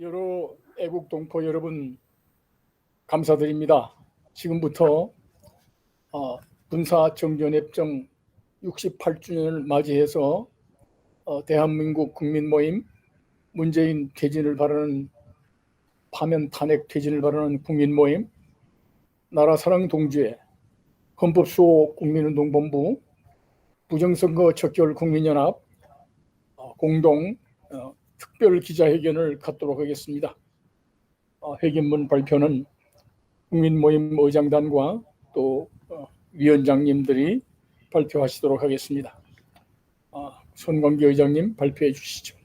여러 애국 동포 여러분 감사드립니다. 지금부터 군사정전협정 68주년을 맞이해서 대한민국 국민모임 문재인 퇴진을 바라는 파면 탄핵 퇴진을 바라는 국민모임 나라사랑 동지회 헌법수호 국민운동본부 부정선거 척결 국민연합 공동 특별 기자회견을 갖도록 하겠습니다. 회견문 발표는 국민모임 의장단과 또 위원장님들이 발표하시도록 하겠습니다. 손광기 의장님 발표해 주시죠.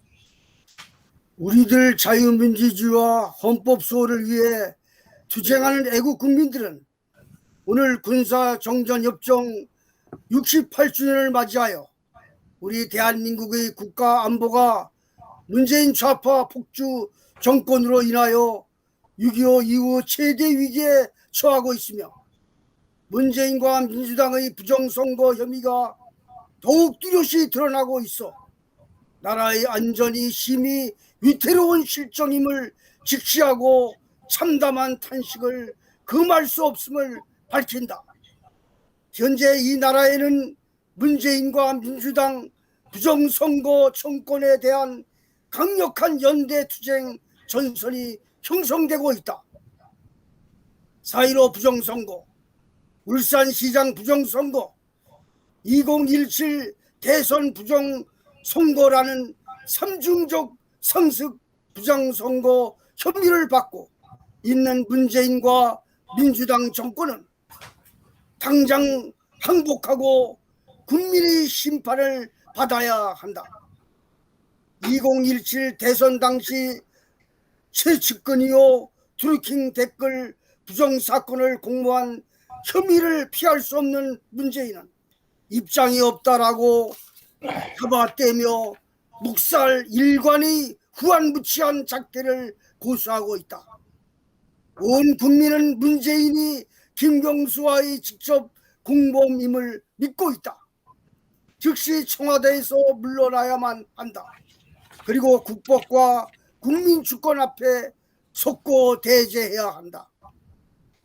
우리들 자유민주주의와 헌법 수호를 위해 투쟁하는 애국 국민들은 오늘 군사정전협정 68주년을 맞이하여 우리 대한민국의 국가 안보가 문재인 좌파 폭주 정권으로 인하여 6.25 이후 최대 위기에 처하고 있으며 문재인과 민주당의 부정선거 혐의가 더욱 뚜렷이 드러나고 있어 나라의 안전이 심히 위태로운 실정임을 직시하고 참담한 탄식을 금할 수 없음을 밝힌다. 현재 이 나라에는 문재인과 민주당 부정선거 정권에 대한 강력한 연대 투쟁 전선이 형성되고 있다. 4.15 부정선거, 울산시장 부정선거, 2017 대선 부정선거라는 삼중적 상습 부정선거 혐의를 받고 있는 문재인과 민주당 정권은 당장 항복하고 국민의 심판을 받아야 한다. 2017 대선 당시 최측근이요 트루킹 댓글 부정사건을 공모한 혐의를 피할 수 없는 문재인은 입장이 없다라고 잡아떼며 묵살 일관의 후한무치한 작태를 고수하고 있다. 온 국민은 문재인이 김경수와의 직접 공범임을 믿고 있다. 즉시 청와대에서 물러나야만 한다. 그리고 국법과 국민 주권 앞에 속고 대제해야 한다.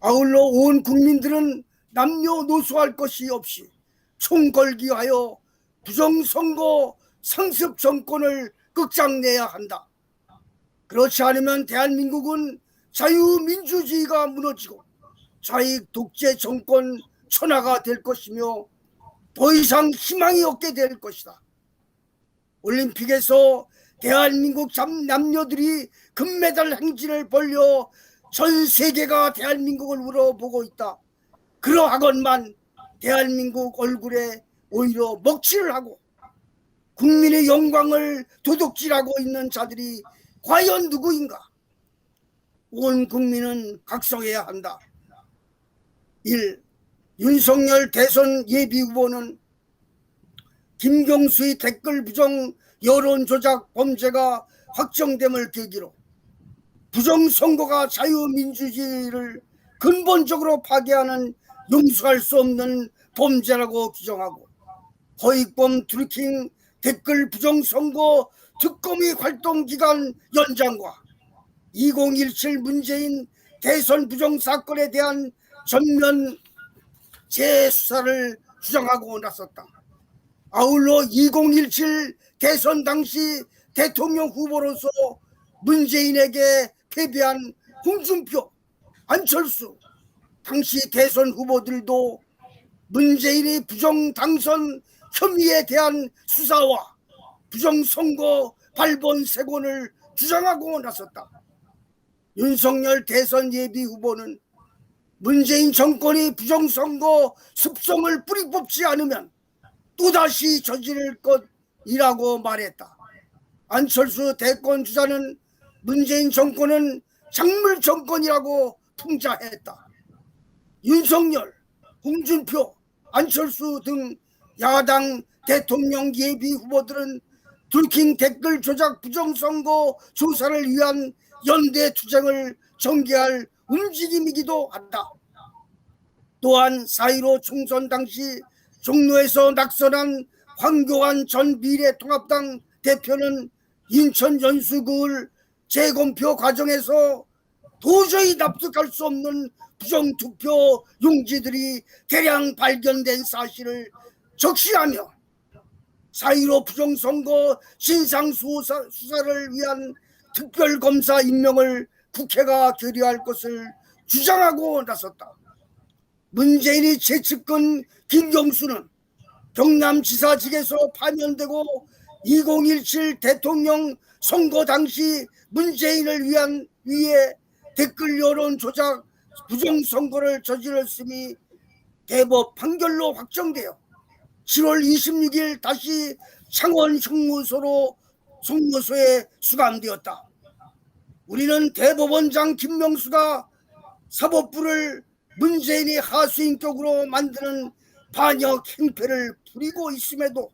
아울러 온 국민들은 남녀노소할 것이 없이 총걸기하여 부정선거 상습 정권을 끝장내야 한다. 그렇지 않으면 대한민국은 자유민주주의가 무너지고 좌익 독재 정권 천하가 될 것이며 더 이상 희망이 없게 될 것이다. 올림픽에서 대한민국 남녀들이 금메달 행진을 벌려 전 세계가 대한민국을 우러보고 있다. 그러하건만 대한민국 얼굴에 오히려 먹칠을 하고 국민의 영광을 도둑질하고 있는 자들이 과연 누구인가? 온 국민은 각성해야 한다. 1. 윤석열 대선 예비후보는 김경수의 댓글 부정 여론조작 범죄가 확정됨을 계기로 부정선거가 자유민주주의를 근본적으로 파괴하는 용서할 수 없는 범죄라고 규정하고 허위범 트루킹 댓글 부정선거 특검의 활동기간 연장과 2017 문재인 대선 부정사건에 대한 전면 재수사를 주장하고 나섰다. 아울러 2017 대선 당시 대통령 후보로서 문재인에게 패배한 홍준표, 안철수 당시 대선 후보들도 문재인의 부정당선 혐의에 대한 수사와 부정선거 발본색원을 주장하고 나섰다. 윤석열 대선 예비후보는 문재인 정권이 부정선거 습성을 뿌리 뽑지 않으면 또다시 저지를 것이라고 말했다. 안철수 대권 주자는 문재인 정권은 작물 정권이라고 풍자했다. 윤석열, 홍준표, 안철수 등 야당 대통령 예비 후보들은 들킨 댓글 조작 부정선거 조사를 위한 연대 투쟁을 전개할 움직임이기도 한다. 또한 4.15 총선 당시 종로에서 낙선한 황교안 전 미래통합당 대표는 인천 연수구를 재검표 과정에서 도저히 납득할 수 없는 부정투표 용지들이 대량 발견된 사실을 적시하며 4.15 부정선거 진상수사를 위한 특별검사 임명을 국회가 결의할 것을 주장하고 나섰다. 문재인이 최측근 김경수는 경남지사직에서 파면되고 2017 대통령 선거 당시 문재인을 위해 댓글 여론 조작 부정선거를 저질렀음이 대법 판결로 확정되어 7월 26일 다시 창원 형무소에 수감되었다. 우리는 대법원장 김명수가 사법부를 문재인이 하수인격으로 만드는 반역 행패를 부리고 있음에도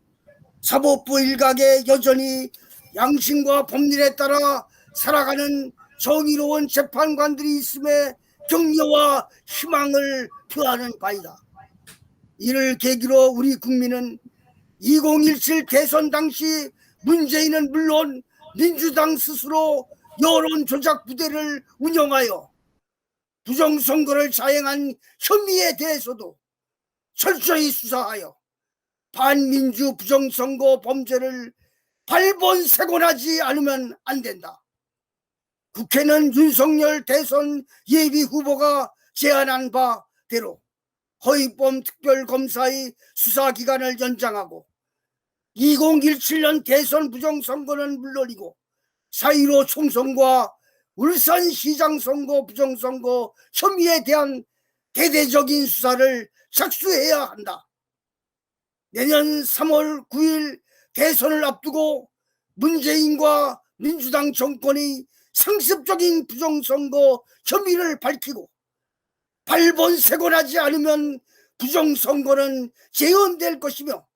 사법부 일각에 여전히 양심과 법률에 따라 살아가는 정의로운 재판관들이 있음에 격려와 희망을 표하는 바이다. 이를 계기로 우리 국민은 2017 대선 당시 문재인은 물론 민주당 스스로 여론 조작 부대를 운영하여 부정선거를 자행한 혐의에 대해서도 철저히 수사하여 반민주 부정선거 범죄를 발본색원하지 않으면 안 된다. 국회는 윤석열 대선 예비 후보가 제안한 바대로 허위범 특별검사의 수사기간을 연장하고 2017년 대선 부정선거는 물론이고 4.15 총선과 울산시장 선거 부정선거 혐의에 대한 대대적인 수사를 착수해야 한다. 내년 3월 9일 대선을 앞두고 문재인과 민주당 정권이 상습적인 부정선거 혐의를 밝히고 발본색원하지 않으면 부정선거는 재현될 것이며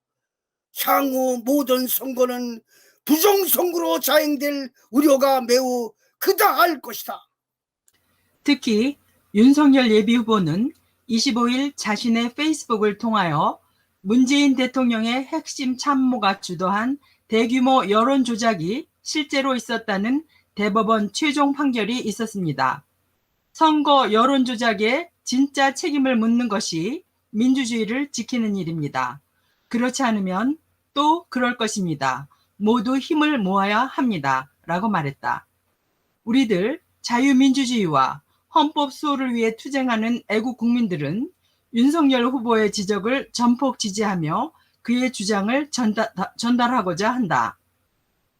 향후 모든 선거는 부정선거로 자행될 우려가 매우 크다 할 것이다. 특히 윤석열 예비후보는 25일 자신의 페이스북을 통하여 문재인 대통령의 핵심 참모가 주도한 대규모 여론 조작이 실제로 있었다는 대법원 최종 판결이 있었습니다. 선거 여론 조작에 진짜 책임을 묻는 것이 민주주의를 지키는 일입니다. 그렇지 않으면 또 그럴 것입니다. 모두 힘을 모아야 합니다. 라고 말했다. 우리들 자유민주주의와 헌법 수호를 위해 투쟁하는 애국 국민들은 윤석열 후보의 지적을 전폭 지지하며 그의 주장을 전달하고자 한다.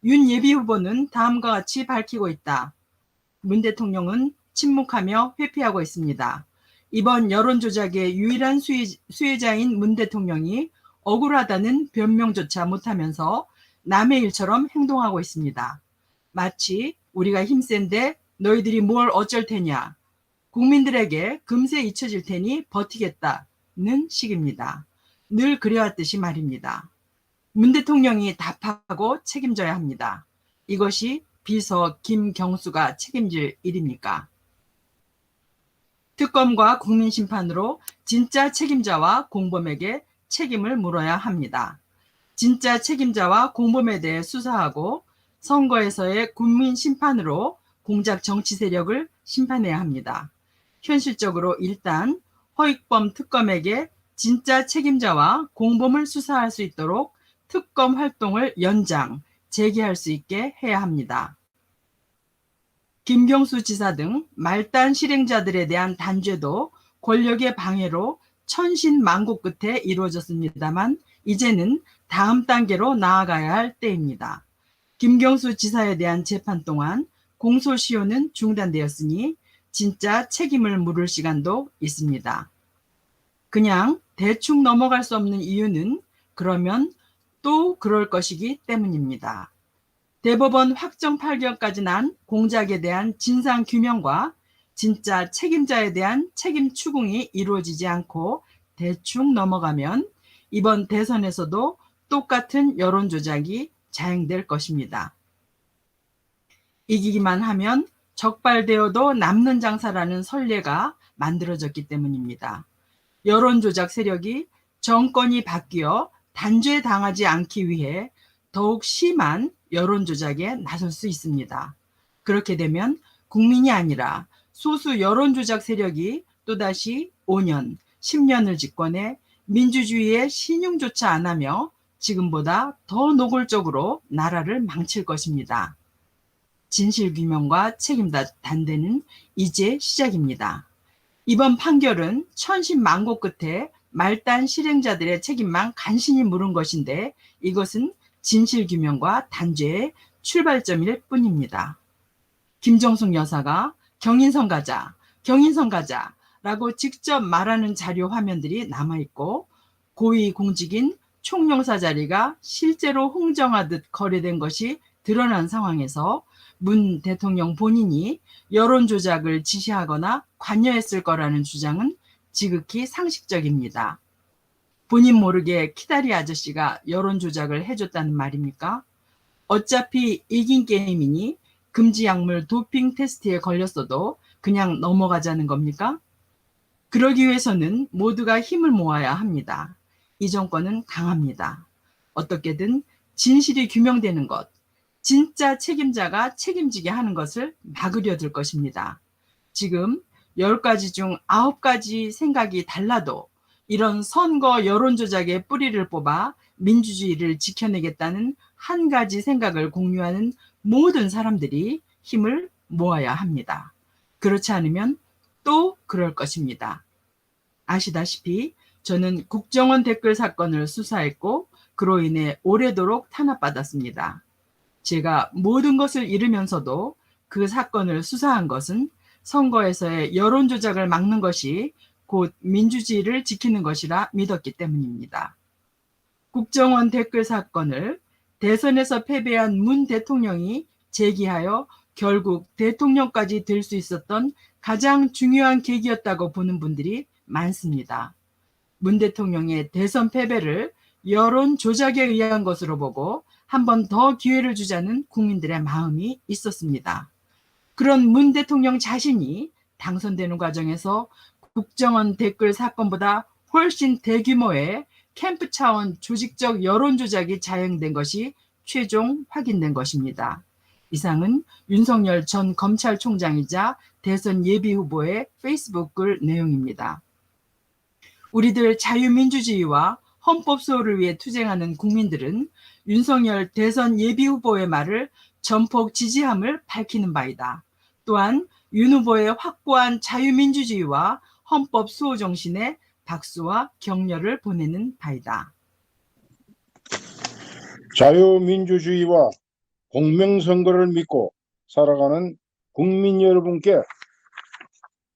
윤 예비 후보는 다음과 같이 밝히고 있다. 문 대통령은 침묵하며 회피하고 있습니다. 이번 여론조작의 유일한 수혜자인 문 대통령이 억울하다는 변명조차 못하면서 남의 일처럼 행동하고 있습니다. 마치 우리가 힘센데 너희들이 뭘 어쩔 테냐. 국민들에게 금세 잊혀질 테니 버티겠다는 식입니다. 늘 그래왔듯이 말입니다. 문 대통령이 답하고 책임져야 합니다. 이것이 비서 김경수가 책임질 일입니까? 특검과 국민심판으로 진짜 책임자와 공범에게 책임을 물어야 합니다. 진짜 책임자와 공범에 대해 수사하고 선거에서의 국민심판으로 공작 정치 세력을 심판해야 합니다. 현실적으로 일단 허익범 특검에게 진짜 책임자와 공범을 수사할 수 있도록 특검 활동을 연장, 재개할 수 있게 해야 합니다. 김경수 지사 등 말단 실행자들에 대한 단죄도 권력의 방해로 천신만고 끝에 이루어졌습니다만 이제는 다음 단계로 나아가야 할 때입니다. 김경수 지사에 대한 재판 동안 공소시효는 중단되었으니 진짜 책임을 물을 시간도 있습니다. 그냥 대충 넘어갈 수 없는 이유는 그러면 또 그럴 것이기 때문입니다. 대법원 확정 판결까지 난 공작에 대한 진상규명과 진짜 책임자에 대한 책임 추궁이 이루어지지 않고 대충 넘어가면 이번 대선에서도 똑같은 여론조작이 자행될 것입니다. 이기기만 하면 적발되어도 남는 장사라는 선례가 만들어졌기 때문입니다. 여론조작 세력이 정권이 바뀌어 단죄당하지 않기 위해 더욱 심한 여론조작에 나설 수 있습니다. 그렇게 되면 국민이 아니라 소수 여론조작 세력이 또다시 5년, 10년을 집권해 민주주의의 신용조차 안 하며 지금보다 더 노골적으로 나라를 망칠 것입니다. 진실규명과 책임 단대는 이제 시작입니다. 이번 판결은 천신만고 끝에 말단 실행자들의 책임만 간신히 물은 것인데 이것은 진실규명과 단죄의 출발점일 뿐입니다. 김정숙 여사가 경인선 가자라고 직접 말하는 자료 화면들이 남아있고 고위공직인 총영사 자리가 실제로 홍정하듯 거래된 것이 드러난 상황에서 문 대통령 본인이 여론조작을 지시하거나 관여했을 거라는 주장은 지극히 상식적입니다. 본인 모르게 키다리 아저씨가 여론조작을 해줬다는 말입니까? 어차피 이긴 게임이니 금지 약물 도핑 테스트에 걸렸어도 그냥 넘어가자는 겁니까? 그러기 위해서는 모두가 힘을 모아야 합니다. 이 정권은 강합니다. 어떻게든 진실이 규명되는 것, 진짜 책임자가 책임지게 하는 것을 막으려 들 것입니다. 지금 10가지 중 9가지 생각이 달라도 이런 선거 여론조작의 뿌리를 뽑아 민주주의를 지켜내겠다는 한 가지 생각을 공유하는 모든 사람들이 힘을 모아야 합니다. 그렇지 않으면 또 그럴 것입니다. 아시다시피 저는 국정원 댓글 사건을 수사했고 그로 인해 오래도록 탄압받았습니다. 제가 모든 것을 잃으면서도 그 사건을 수사한 것은 선거에서의 여론조작을 막는 것이 곧 민주주의를 지키는 것이라 믿었기 때문입니다. 국정원 댓글 사건을 대선에서 패배한 문 대통령이 제기하여 결국 대통령까지 될 수 있었던 가장 중요한 계기였다고 보는 분들이 많습니다. 문 대통령의 대선 패배를 여론 조작에 의한 것으로 보고 한 번 더 기회를 주자는 국민들의 마음이 있었습니다. 그런 문 대통령 자신이 당선되는 과정에서 국정원 댓글 사건보다 훨씬 대규모의 캠프 차원 조직적 여론 조작이 자행된 것이 최종 확인된 것입니다. 이상은 윤석열 전 검찰총장이자 대선 예비후보의 페이스북 글 내용입니다. 우리들 자유민주주의와 헌법 수호를 위해 투쟁하는 국민들은 윤석열 대선 예비후보의 말을 전폭 지지함을 밝히는 바이다. 또한 윤 후보의 확고한 자유민주주의와 헌법 수호 정신에 박수와 격려를 보내는 바이다. 자유민주주의와 공명선거를 믿고 살아가는 국민 여러분께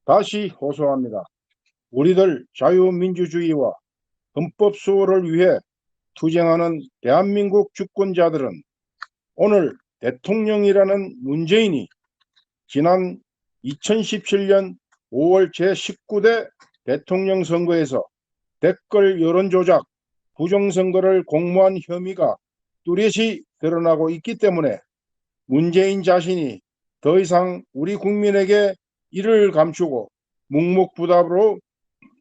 다시 호소합니다. 우리들 자유민주주의와 헌법 수호를 위해 투쟁하는 대한민국 주권자들은 오늘 대통령이라는 문재인이 지난 2017년 5월 제19대 대통령 선거에서 댓글 여론조작, 부정선거를 공모한 혐의가 뚜렷이 드러나고 있기 때문에 문재인 자신이 더 이상 우리 국민에게 이를 감추고 묵묵부답으로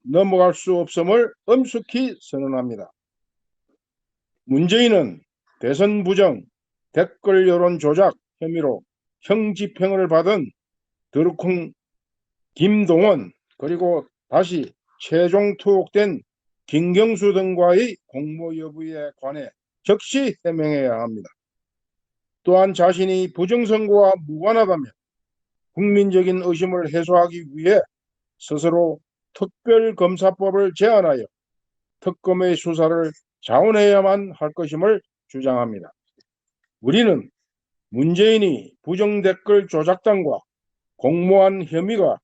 넘어갈 수 없음을 엄숙히 선언합니다. 문재인은 대선 부정, 댓글 여론 조작 혐의로 형집행을 받은 드루킹 김동원 그리고 다시 최종 투옥된 김경수 등과의 공모 여부에 관해 즉시 해명해야 합니다. 또한 자신이 부정선거와 무관하다면 국민적인 의심을 해소하기 위해 스스로 특별검사법을 제안하여 특검의 수사를 자원해야만 할 것임을 주장합니다. 우리는 문재인이 부정댓글 조작단과 공모한 혐의가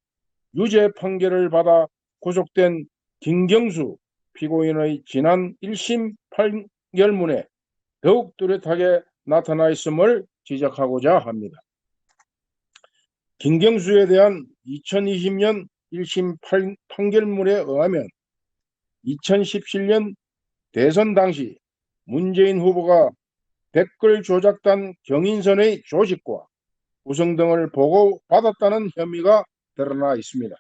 유죄 판결을 받아 구속된 김경수 피고인의 지난 1심 판결문에 더욱 뚜렷하게 나타나 있음을 지적하고자 합니다. 김경수에 대한 2020년 1심 판결문에 의하면 2017년 대선 당시 문재인 후보가 댓글 조작단 경인선의 조직과 구성 등을 보고받았다는 혐의가 드러나 있습니다.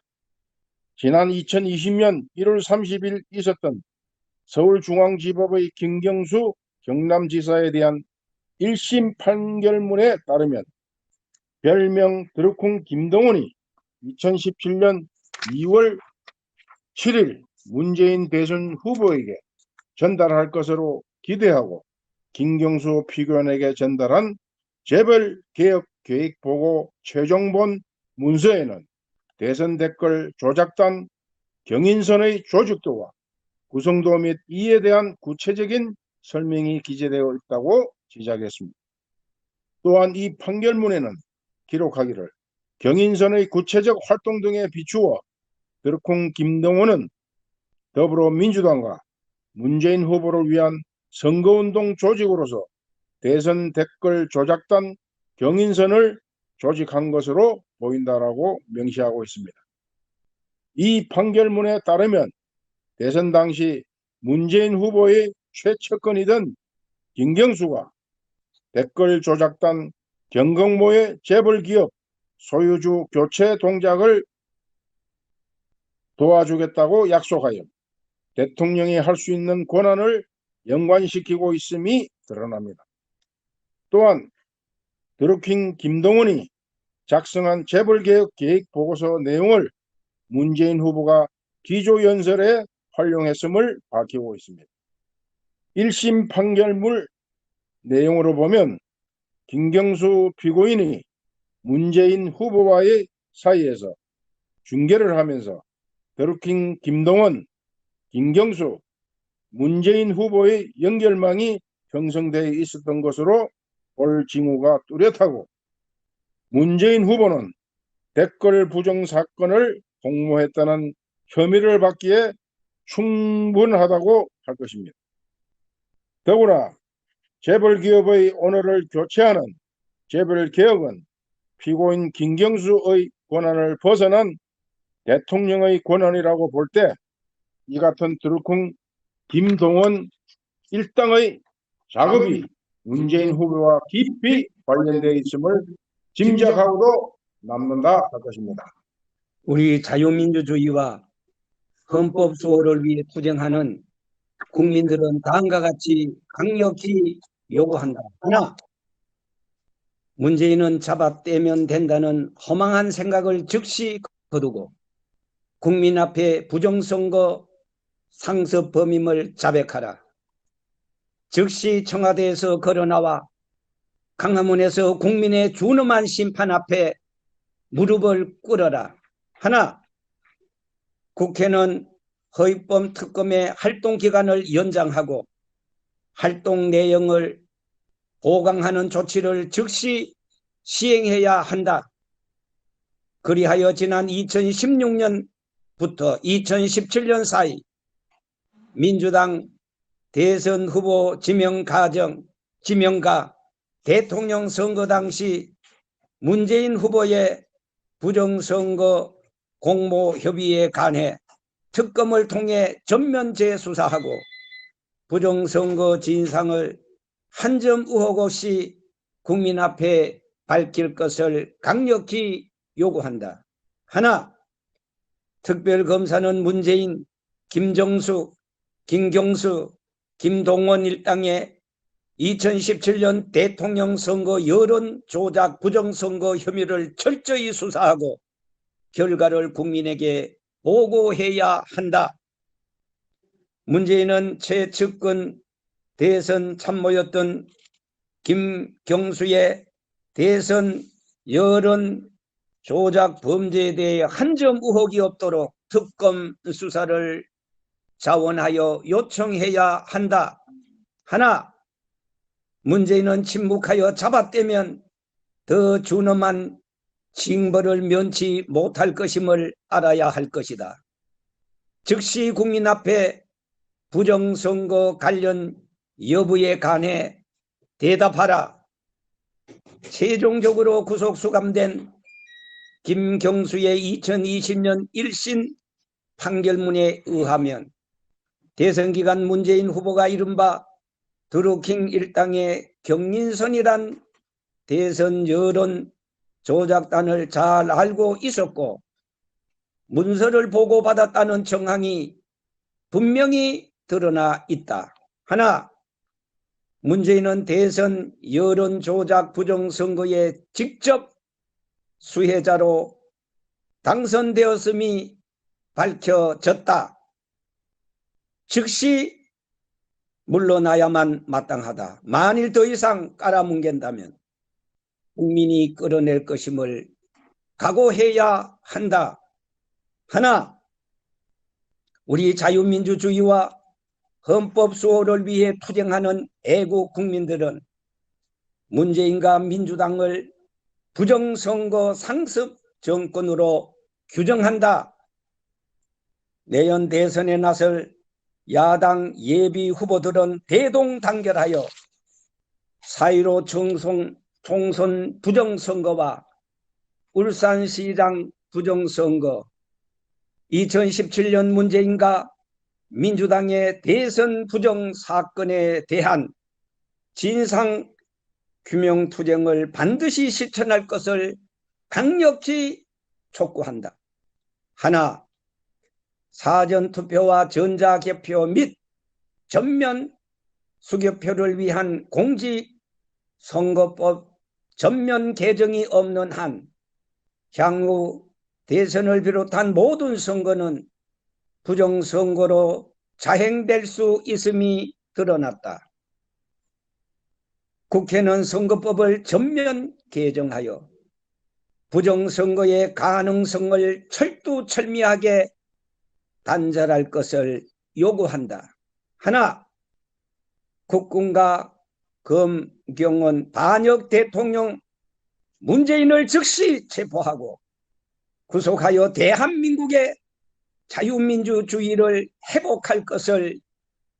지난 2020년 1월 30일 있었던 서울중앙지법의 김경수 경남지사에 대한 1심 판결문에 따르면 별명 드루쿵 김동훈이 2017년 2월 7일 문재인 대선 후보에게 전달할 것으로 기대하고 김경수 피고인에게 전달한 재벌개혁 계획보고 최종본 문서에는 대선 댓글 조작단 경인선의 조직도와 구성도 및 이에 대한 구체적인 설명이 기재되어 있다고 지적했습니다. 또한 이 판결문에는 기록하기를 경인선의 구체적 활동 등에 비추어 드루쿵 김동훈은 더불어민주당과 문재인 후보를 위한 선거운동 조직으로서 대선 댓글 조작단 경인선을 조직한 것으로 보인다라고 명시하고 있습니다. 이 판결문에 따르면 대선 당시 문재인 후보의 최측근이던 김경수가 댓글 조작단 경공모의 재벌기업 소유주 교체 동작을 도와주겠다고 약속하여 대통령이 할 수 있는 권한을 연관시키고 있음이 드러납니다. 또한 드루킹 김동훈이 작성한 재벌개혁 계획 보고서 내용을 문재인 후보가 기조연설에 활용했음을 밝히고 있습니다. 1심 판결문 내용으로 보면 김경수 피고인이 문재인 후보와의 사이에서 중개를 하면서 드루킹 김동훈, 김경수, 문재인 후보의 연결망이 형성되어 있었던 것으로 볼 징후가 뚜렷하고 문재인 후보는 댓글 부정 사건을 공모했다는 혐의를 받기에 충분하다고 할 것입니다. 더구나 재벌기업의 오너를 교체하는 재벌개혁은 피고인 김경수의 권한을 벗어난 대통령의 권한이라고 볼 때 이 같은 드루쿵 김동훈 일당의 작업이 문재인 후보와 깊이 관련되어 있음을 짐작하고도 남는다 할 것입니다. 우리 자유민주주의와 헌법 수호를 위해 투쟁하는 국민들은 다음과 같이 강력히 요구한다. 하나, 문재인은 잡아떼면 된다는 허망한 생각을 즉시 거두고 국민 앞에 부정선거 상습 범임을 자백하라. 즉시 청와대에서 걸어나와 강화문에서 국민의 준엄한 심판 앞에 무릎을 꿇어라. 하나, 국회는 허위범 특검의 활동 기간을 연장하고 활동 내용을 보강하는 조치를 즉시 시행해야 한다. 그리하여 지난 2016년부터 2017년 사이 민주당 대선 후보 지명가 대통령 선거 당시 문재인 후보의 부정선거 공모 협의에 관해 특검을 통해 전면 재수사하고 부정선거 진상을 한 점 의혹 없이 국민 앞에 밝힐 것을 강력히 요구한다. 하나, 특별검사는 문재인, 김정수, 김경수, 김동원 일당의 2017년 대통령 선거 여론 조작 부정선거 혐의를 철저히 수사하고 결과를 국민에게 보고해야 한다. 문재인은 최측근 대선 참모였던 김경수의 대선 여론 조작 범죄에 대해 한 점 의혹이 없도록 특검 수사를 자원하여 요청해야 한다. 하나, 문재인은 침묵하여 잡아떼면 더 준엄한 징벌을 면치 못할 것임을 알아야 할 것이다. 즉시 국민 앞에 부정선거 관련 여부에 관해 대답하라. 최종적으로 구속 수감된 김경수의 2020년 1심 판결문에 의하면 대선 기간 문재인 후보가 이른바 드루킹 일당의 경인선이란 대선 여론 조작단을 잘 알고 있었고 문서를 보고받았다는 정황이 분명히 드러나 있다. 하나, 문재인은 대선 여론 조작 부정선거에 직접 수혜자로 당선되었음이 밝혀졌다. 즉시 물러나야만 마땅하다. 만일 더 이상 깔아뭉갠다면 국민이 끌어낼 것임을 각오해야 한다. 하나, 우리 자유민주주의와 헌법 수호를 위해 투쟁하는 애국 국민들은 문재인과 민주당을 부정선거 상습 정권으로 규정한다. 내년 대선에 나설 야당 예비 후보들은 대동단결하여 4.15 총선 부정선거와 울산시장 부정선거, 2017년 문재인과 민주당의 대선 부정 사건에 대한 진상 규명 투쟁을 반드시 실천할 것을 강력히 촉구한다. 하나, 사전투표와 전자개표 및 전면 수개표를 위한 공직선거법 전면 개정이 없는 한 향후 대선을 비롯한 모든 선거는 부정선거로 자행될 수 있음이 드러났다. 국회는 선거법을 전면 개정하여 부정선거의 가능성을 철두철미하게 단절할 것을 요구한다. 하나, 국군과 검경은 반역 대통령 문재인을 즉시 체포하고 구속하여 대한민국의 자유민주주의를 회복할 것을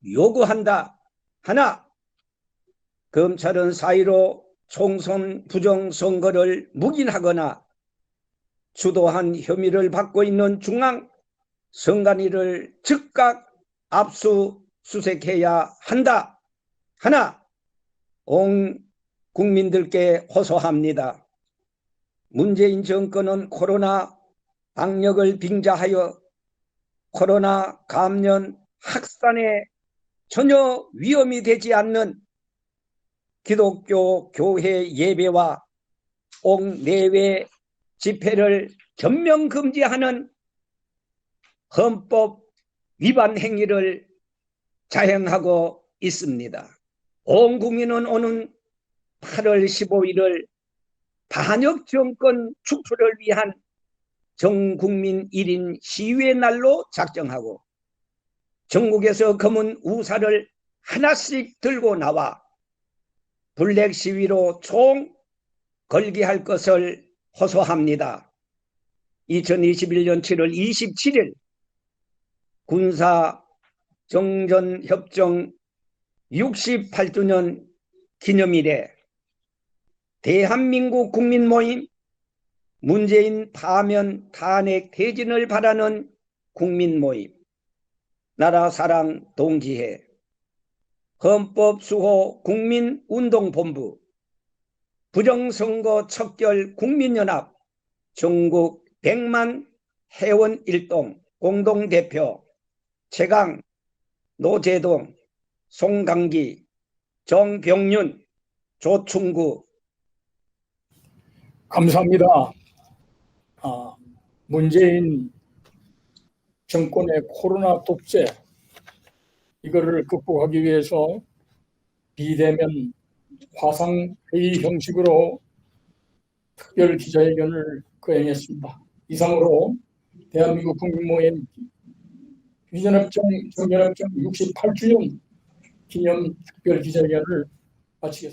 요구한다. 하나, 검찰은 4.15 총선 부정선거를 묵인하거나 주도한 혐의를 받고 있는 중앙선관위를 즉각 압수수색해야 한다. 하나, 온 국민들께 호소합니다. 문재인 정권은 코로나 방역을 빙자하여 코로나 감염 확산에 전혀 위험이 되지 않는 기독교 교회 예배와 옥내외 집회를 전면 금지하는 헌법 위반 행위를 자행하고 있습니다. 온 국민은 오는 8월 15일을 반역 정권 축소를 위한 전국민 1인 시위의 날로 작정하고 전국에서 검은 우사를 하나씩 들고 나와 블랙 시위로 총 걸기할 것을 호소합니다. 2021년 7월 27일 군사정전협정 68주년 기념일에 대한민국 국민모임 문재인 파면 탄핵 퇴진을 바라는 국민모임 나라사랑 동지회 헌법수호 국민운동본부 부정선거 척결 국민연합 전국 100만 회원일동 공동대표 최강, 노재동, 송강기, 정병윤, 조충구. 감사합니다. 문재인 정권의 코로나 독재 이거를 극복하기 위해서 비대면 화상회의 형식으로 특별 기자회견을 거행했습니다. 이상으로 대한민국 국민모임 정전협정 68주년 기념 특별 기자회견을 마치겠습니다.